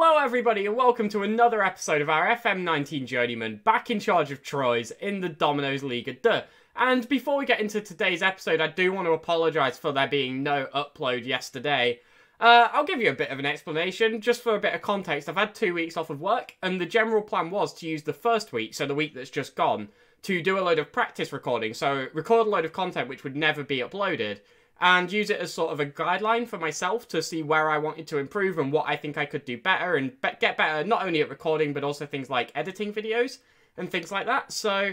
Hello everybody and welcome to another episode of our FM19 Journeyman, back in charge of Troyes in the Domino's Liga 2. And before we get into today's episode, I do want to apologise for there being no upload yesterday. I'll give you a bit of an explanation, just for a bit of context. I've had 2 weeks off of work, and the general plan was to use the first week, so the week that's just gone, to do a load of practice recording, so record a load of content which would never be uploaded, and use it as sort of a guideline for myself to see where I wanted to improve and what I think I could do better and get better not only at recording but also things like editing videos and things like that. So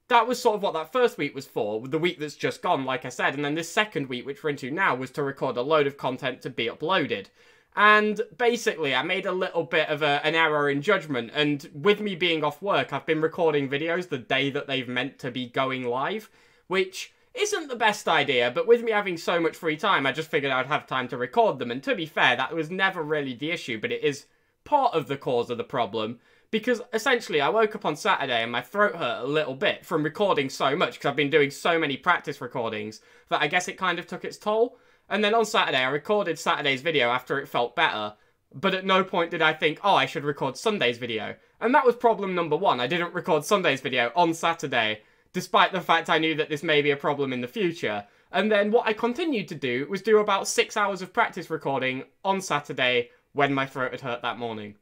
that was sort of what that first week was for, the week that's just gone, like I said, and then this second week, which we're into now, was to record a load of content to be uploaded. And basically, I made a little bit of an error in judgment, and with me being off work, I've been recording videos the day that they've meant to be going live, which isn't the best idea, but with me having so much free time, I just figured I'd have time to record them, and to be fair, that was never really the issue, but it is part of the cause of the problem, because essentially I woke up on Saturday and my throat hurt a little bit from recording so much, because I've been doing so many practice recordings, that I guess it kind of took its toll, and then on Saturday I recorded Saturday's video after it felt better, but at no point did I think, oh, I should record Sunday's video, and that was problem number one. I didn't record Sunday's video on Saturday, despite the fact I knew that this may be a problem in the future. And then what I continued to do was do about 6 hours of practice recording on Saturday when my throat had hurt that morning.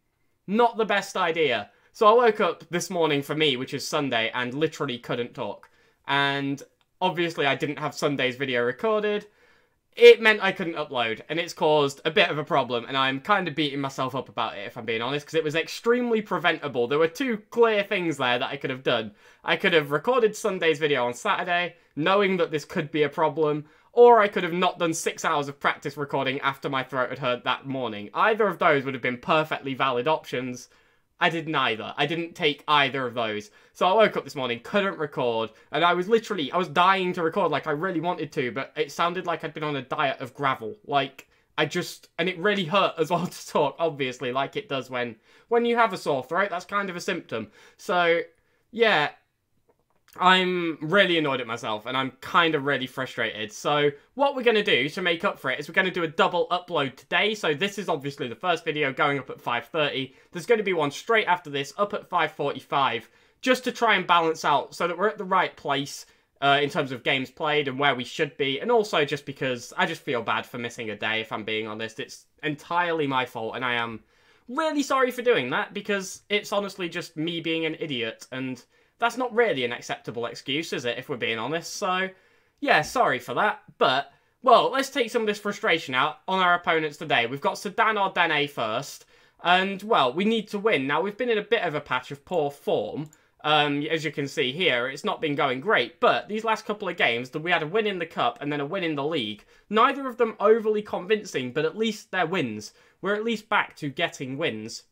Not the best idea. So I woke up this morning for me, which is Sunday, and literally couldn't talk. And obviously I didn't have Sunday's video recorded. It meant I couldn't upload, and it's caused a bit of a problem, and I'm kind of beating myself up about it, if I'm being honest, because it was extremely preventable. There were two clear things there that I could have done. I could have recorded Sunday's video on Saturday, knowing that this could be a problem, or I could have not done 6 hours of practice recording after my throat had hurt that morning. Either of those would have been perfectly valid options. I did neither. I didn't take either of those. So I woke up this morning, couldn't record, and I was dying to record, like I really wanted to, but it sounded like I'd been on a diet of gravel. Like, and it really hurt as well to talk, obviously, like it does when you have a sore throat. That's kind of a symptom. So, yeah, I'm really annoyed at myself, and I'm kind of really frustrated. So what we're going to do to make up for it is we're going to do a double upload today. So this is obviously the first video going up at 5:30. There's going to be one straight after this up at 5:45, just to try and balance out so that we're at the right place in terms of games played and where we should be. And also just because I just feel bad for missing a day, if I'm being honest. It's entirely my fault, and I am really sorry for doing that, because it's honestly just me being an idiot, and that's not really an acceptable excuse, is it, if we're being honest? So, yeah, sorry for that. But, well, let's take some of this frustration out on our opponents today. We've got Sedan Ardennes first, and, well, we need to win. Now, we've been in a bit of a patch of poor form. As you can see here, it's not been going great, but these last couple of games, we had a win in the Cup and then a win in the League. Neither of them overly convincing, but at least they're wins. We're at least back to getting wins.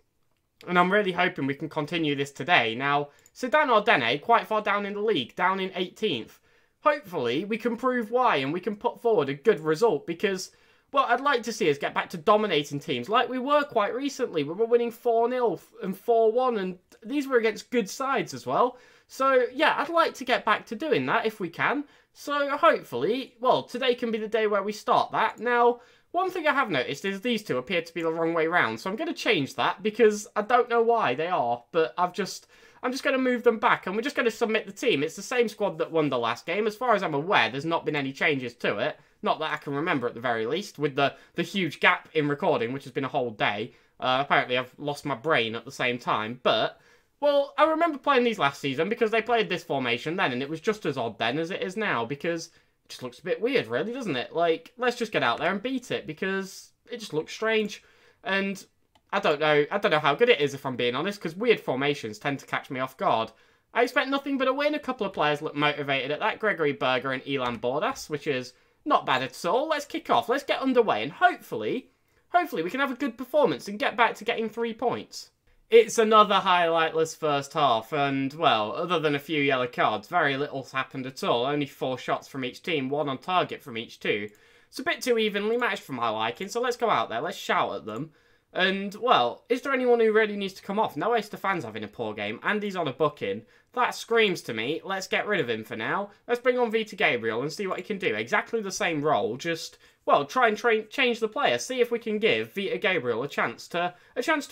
And I'm really hoping we can continue this today. Now, Sedan Ardennes, quite far down in the league, down in 18th. Hopefully, we can prove why, and we can put forward a good result, because, well, I'd like to see us get back to dominating teams, like we were quite recently. We were winning 4-0 and 4-1, and these were against good sides as well. So, yeah, I'd like to get back to doing that, if we can. So, hopefully, well, today can be the day where we start that. Now, one thing I have noticed is these two appear to be the wrong way round, so I'm going to change that, because I don't know why they are, but I'm just going to move them back, and we're just going to submit the team. It's the same squad that won the last game. As far as I'm aware, there's not been any changes to it. Not that I can remember at the very least, with the huge gap in recording, which has been a whole day. Apparently I've lost my brain at the same time, but, well, I remember playing these last season because they played this formation then, and it was just as odd then as it is now, because it just looks a bit weird, really, doesn't it? Like, let's just get out there and beat it, because it just looks strange, and I don't know how good it is, if I'm being honest, because weird formations tend to catch me off guard. I expect nothing but a win. A couple of players look motivated at that. Gregory Berger and Elan Bordas, which is not bad at all. Let's kick off. Let's get underway, and hopefully we can have a good performance and get back to getting 3 points. It's another highlightless first half, and, well, other than a few yellow cards, very little's happened at all. Only 4 shots from each team, 1 on target from each two. It's a bit too evenly matched for my liking, so let's go out there, let's shout at them. And, well, is there anyone who really needs to come off? No Stefan's having a poor game. Andy's on a booking. That screams to me, let's get rid of him for now. Let's bring on Vita Gabriel and see what he can do. Exactly the same role, just well, try and change the player. See if we can give Vita Gabriel a chance to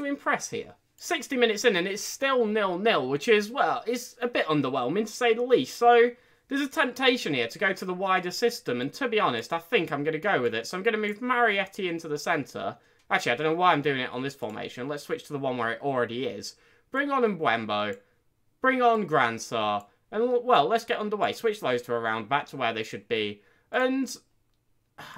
impress here. 60 minutes in and it's still 0-0, which is, well, it's a bit underwhelming to say the least. So there's a temptation here to go to the wider system, and to be honest, I think I'm going to go with it. So I'm going to move Marietti into the centre. Actually, I don't know why I'm doing it on this formation. Let's switch to the one where it already is. Bring on Mbeumo. Bring on Gransar. And, well, let's get underway. Switch those two around back to where they should be. And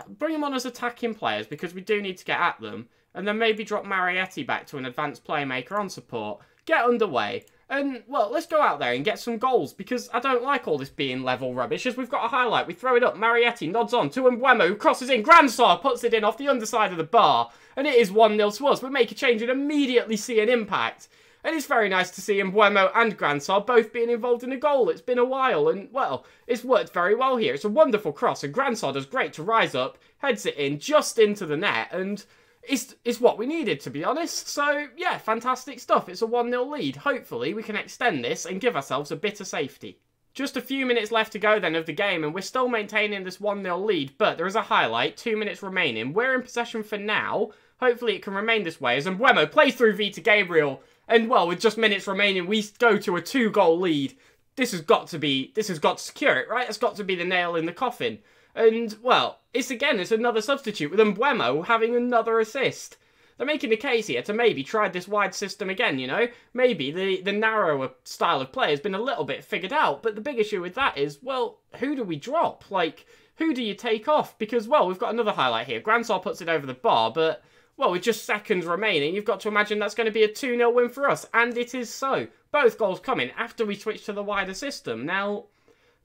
bring them on as attacking players because we do need to get at them. And then maybe drop Marietti back to an advanced playmaker on support. Get underway. And, well, let's go out there and get some goals because I don't like all this being level rubbish. As we've got a highlight, we throw it up. Marietti nods on to Mbeumo, who crosses in. Gransar puts it in off the underside of the bar. And it is 1-0 to us. We make a change and immediately see an impact. And it's very nice to see Mbeumo and Gransar both being involved in a goal. It's been a while and, well, it's worked very well here. It's a wonderful cross and Gransar does great to rise up, heads it in just into the net, and it's what we needed, to be honest. So, yeah, fantastic stuff. It's a 1-0 lead. Hopefully, we can extend this and give ourselves a bit of safety. Just a few minutes left to go then of the game, and we're still maintaining this 1-0 lead, but there is a highlight, 2 minutes remaining. We're in possession for now. Hopefully, it can remain this way as Mbeumo plays through Vita Gabriel. And, well, with just minutes remaining, we go to a 2-goal lead. This has got to secure it, right? It's got to be the nail in the coffin. And, well, it's another substitute with Mbeumo having another assist. They're making the case here to maybe try this wide system again, you know? Maybe the narrower style of play has been a little bit figured out, but the big issue with that is, well, who do we drop? Like, who do you take off? Because, well, we've got another highlight here. Gransar puts it over the bar, but, well, with just seconds remaining, you've got to imagine that's going to be a 2-0 win for us, and it is so. Both goals coming after we switch to the wider system. Now,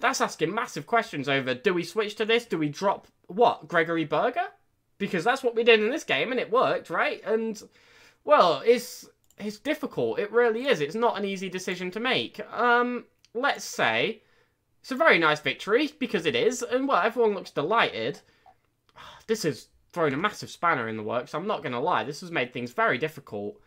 that's asking massive questions over, do we switch to this? Do we drop, what, Gregory Berger? Because that's what we did in this game, and it worked, right? And, well, it's difficult. It really is. It's not an easy decision to make. Let's say it's a very nice victory, because it is, and, well, everyone looks delighted. This has thrown a massive spanner in the works, I'm not going to lie. This has made things very difficult.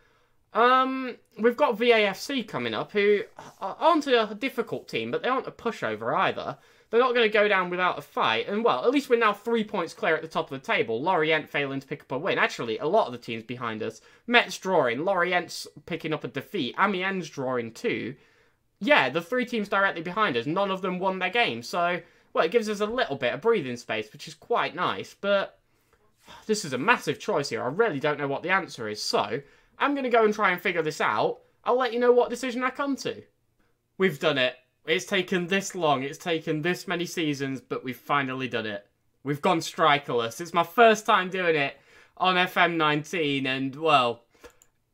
We've got VAFC coming up, who aren't a difficult team, but they aren't a pushover either. They're not going to go down without a fight, and, well, at least we're now 3 points clear at the top of the table. Lorient failing to pick up a win. Actually, a lot of the teams behind us. Metz drawing, Lorient's picking up a defeat, Amiens drawing too. Yeah, the 3 teams directly behind us, none of them won their game, so, well, it gives us a little bit of breathing space, which is quite nice, but this is a massive choice here. I really don't know what the answer is, so I'm going to go and try and figure this out. I'll let you know what decision I come to. We've done it. It's taken this long. It's taken this many seasons, but we've finally done it. We've gone strikerless. It's my first time doing it on FM19, and, well,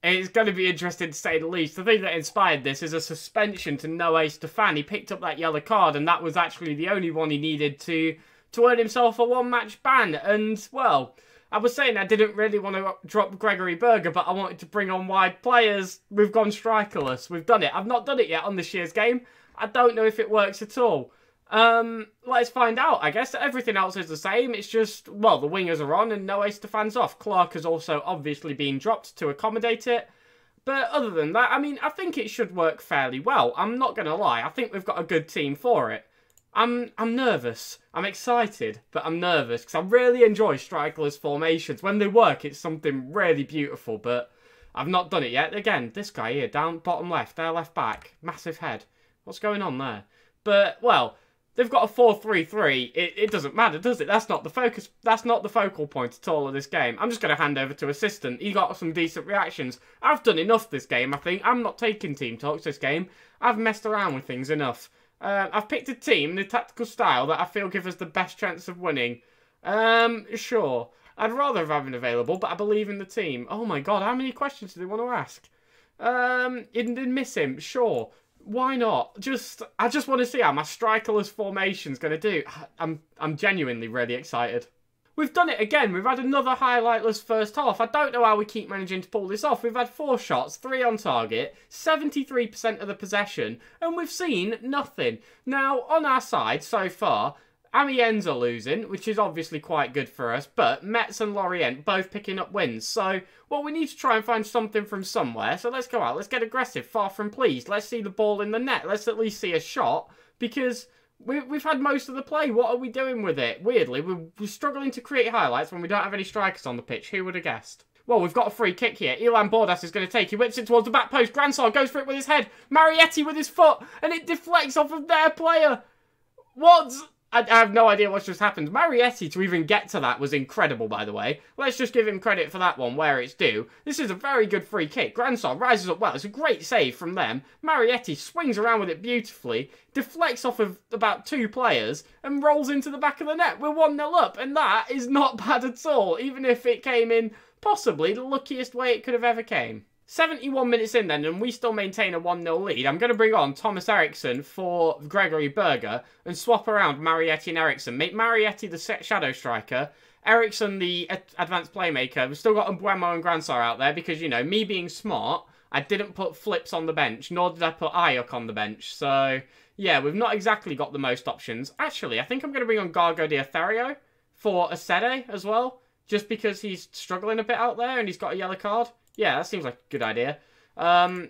it's going to be interesting to say the least. The thing that inspired this is a suspension to Noé Stefan. He picked up that yellow card, and that was actually the only one he needed to earn himself a one-match ban. And, well, I was saying I didn't really want to drop Gregory Berger, but I wanted to bring on wide players. We've gone strikerless. We've done it. I've not done it yet on this year's game. I don't know if it works at all. Let's find out, I guess. Everything else is the same. It's just, well, the wingers are on and Noé Stefan's off. Clark has also obviously been dropped to accommodate it. But other than that, I mean, I think it should work fairly well. I'm not going to lie. I think we've got a good team for it. I'm nervous. I'm excited, but I'm nervous because I really enjoy strikerless formations. When they work, it's something really beautiful, but I've not done it yet. Again, this guy here, down bottom left, their left back, massive head. What's going on there? But, well, they've got a 4-3-3. It doesn't matter, does it? That's not the focus. That's not the focal point at all of this game. I'm just going to hand over to assistant. He got some decent reactions. I've done enough this game, I think. I'm not taking team talks this game. I've messed around with things enough. I've picked a team, the tactical style that I feel give us the best chance of winning. Sure. I'd rather have him available, but I believe in the team. Oh my god, how many questions do they want to ask? Didn't miss him, sure. Why not? I just want to see how my strikerless formation's going to do. I'm genuinely really excited. We've done it again. We've had another highlightless first half. I don't know how we keep managing to pull this off. We've had 4 shots, 3 on target, 73% of the possession, and we've seen nothing. Now, on our side so far, Amiens are losing, which is obviously quite good for us, but Metz and Lorient both picking up wins. So, well, we need to try and find something from somewhere. So let's go out. Let's get aggressive. Far from pleased. Let's see the ball in the net. Let's at least see a shot because, We've had most of the play. What are we doing with it? Weirdly, we're struggling to create highlights when we don't have any strikers on the pitch. Who would have guessed? Well, we've got a free kick here. Ilan Bordas is going to take. He whips it towards the back post. Gransar goes for it with his head. Marietti with his foot. And it deflects off of their player. What? I have no idea what's just happened. Marietti to even get to that was incredible, by the way. Let's just give him credit for that one where it's due. This is a very good free kick. Gransar rises up well. It's a great save from them. Marietti swings around with it beautifully, deflects off of about 2 players, and rolls into the back of the net. We're 1-0 up, and that is not bad at all, even if it came in possibly the luckiest way it could have ever came. 71 minutes in then, and we still maintain a 1-0 lead. I'm going to bring on Thomas Eriksson for Gregory Berger and swap around Marietti and Eriksson. Make Marietti the shadow striker, Eriksson the advanced playmaker. We've still got Mbuemo and Gransar out there because, you know, me being smart, I didn't put Flips on the bench, nor did I put Ayuk on the bench. So, yeah, we've not exactly got the most options. Actually, I think I'm going to bring on Gargo Diatherio for Asede as well, just because he's struggling a bit out there and he's got a yellow card. Yeah, that seems like a good idea.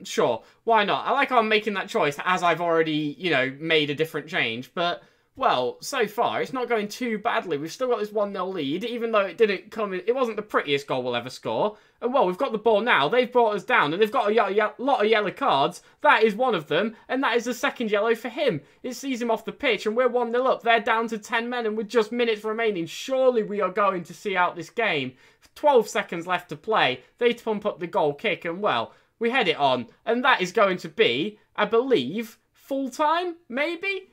Sure, why not? I like how I'm making that choice as I've already, you know, made a different change. But, well, so far, it's not going too badly. We've still got this 1-0 lead, even though it didn't come in. It wasn't the prettiest goal we'll ever score. And, well, we've got the ball now. They've brought us down, and they've got a lot of yellow cards. That is one of them, and that is the second yellow for him. It sees him off the pitch, and we're 1-0 up. They're down to 10 men, and with just minutes remaining, surely we are going to see out this game. 12 seconds left to play. They pump up the goal kick, and, well, we head it on. And that is going to be, I believe, full-time, maybe?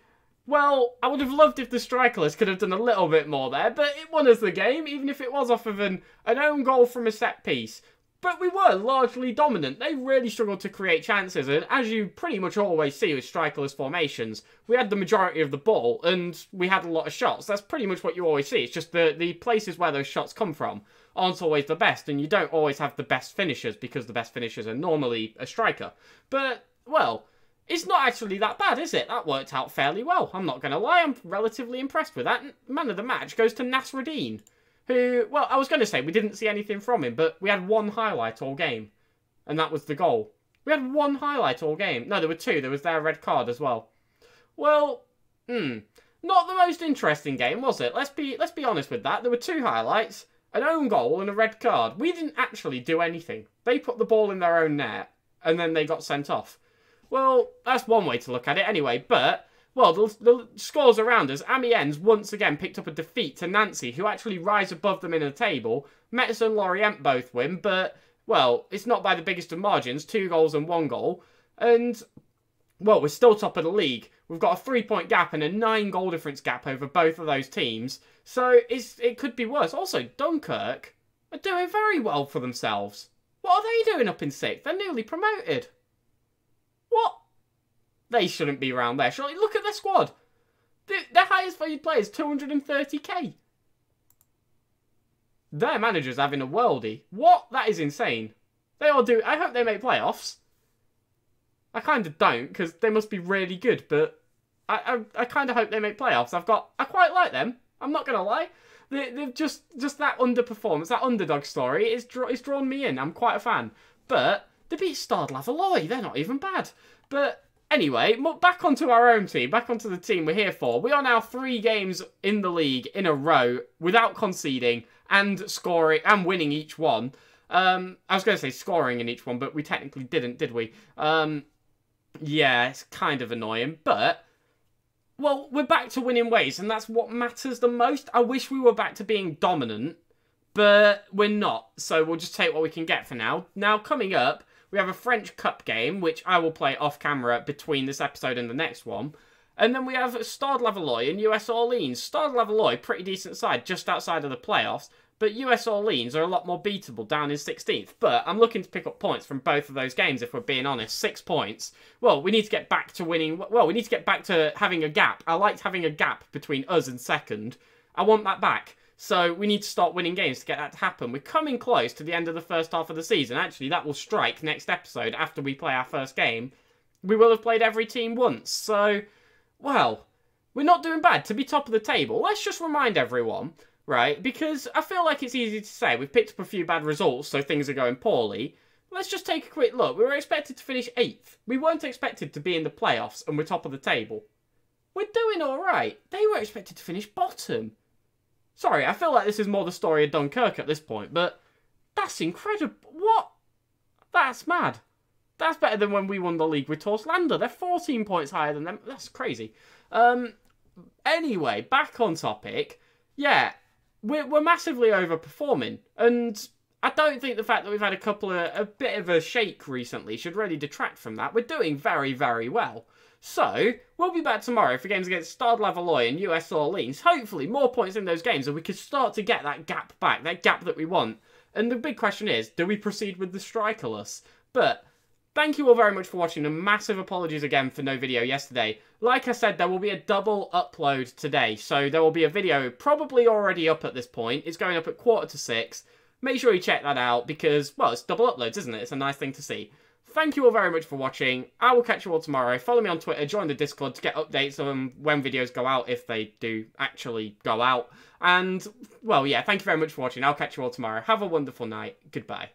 Well, I would have loved if the strikerless could have done a little bit more there, but it won us the game, even if it was off of an own goal from a set piece. But we were largely dominant. They really struggled to create chances, and as you pretty much always see with strikerless formations, we had the majority of the ball, and we had a lot of shots. That's pretty much what you always see. It's just the places where those shots come from aren't always the best, and you don't always have the best finishers, because the best finishers are normally a striker. But, well, it's not actually that bad, is it? That worked out fairly well. I'm not going to lie, I'm relatively impressed with that. Man of the match goes to Nasruddin, who, well, I was going to say we didn't see anything from him, but we had 1 highlight all game, and that was the goal. We had 1 highlight all game. No, there were 2. There was their red card as well. Well, not the most interesting game, was it? Let's be honest with that. There were 2 highlights, an own goal and a red card. We didn't actually do anything. They put the ball in their own net, and then they got sent off. Well, that's one way to look at it anyway, but, well, the scores around us, Amiens once again picked up a defeat to Nancy, who actually rise above them in the table. Metz and Lorient both win, but, well, it's not by the biggest of margins, 2 goals and 1 goal. And, well, we're still top of the league. We've got a 3-point gap and a 9 goal difference gap over both of those teams. So it could be worse. Also, Dunkirk are doing very well for themselves. What are they doing up in 6th? They're newly promoted. What? They shouldn't be around there. Surely, look at their squad. Their highest valued player is 230k. Their manager's having a worldie. What? That is insane. They all do. I hope they make playoffs. I kind of don't, because they must be really good, but I kind of hope they make playoffs. I quite like them. I'm not going to lie. They've just that underperformance, that underdog story, it's drawn me in. I'm quite a fan. But they beat Stade Lavallois. They're not even bad. But anyway, back onto our own team, back onto the team we're here for. We are now 3 games in the league in a row without conceding and scoring and winning each one. I was going to say scoring in each one, but we technically didn't, did we? Yeah, it's kind of annoying, but, well, we're back to winning ways, and that's what matters the most. I wish we were back to being dominant, but we're not, so we'll just take what we can get for now. Now, coming up, we have a French Cup game, which I will play off camera between this episode and the next one. And then we have Stade Lavallois and US Orleans. Stade Lavallois, pretty decent side, just outside of the playoffs. But US Orleans are a lot more beatable down in 16th. But I'm looking to pick up points from both of those games, if we're being honest. 6 points. Well, we need to get back to winning. Well, we need to get back to having a gap. I liked having a gap between us and second. I want that back. So we need to start winning games to get that to happen. We're coming close to the end of the first half of the season. Actually, that will strike next episode after we play our first game. We will have played every team once. So, well, we're not doing bad. To be top of the table, let's just remind everyone, right? Because I feel like it's easy to say. We've picked up a few bad results, so things are going poorly. Let's just take a quick look. We were expected to finish 8th. We weren't expected to be in the playoffs, and we're top of the table. We're doing alright. They were expected to finish bottom. Sorry, I feel like this is more the story of Dunkirk at this point, but that's incredible. What? That's mad. That's better than when we won the league with Torslander. They're 14 points higher than them. That's crazy. Anyway, back on topic. Yeah, we're massively overperforming. And I don't think the fact that we've had a bit of a shake recently should really detract from that. We're doing very, very well. So, we'll be back tomorrow for games against Stade Lavalloy and US Orleans. Hopefully, more points in those games, and we can start to get that gap back, that gap that we want. And the big question is, do we proceed with the Strikerless? But thank you all very much for watching, and massive apologies again for no video yesterday. Like I said, there will be a double upload today, so there will be a video probably already up at this point. It's going up at 5:45. Make sure you check that out because, well, it's double uploads, isn't it? It's a nice thing to see. Thank you all very much for watching. I will catch you all tomorrow. Follow me on Twitter, join the Discord to get updates on when videos go out, if they do actually go out. And, well, yeah, thank you very much for watching. I'll catch you all tomorrow. Have a wonderful night. Goodbye.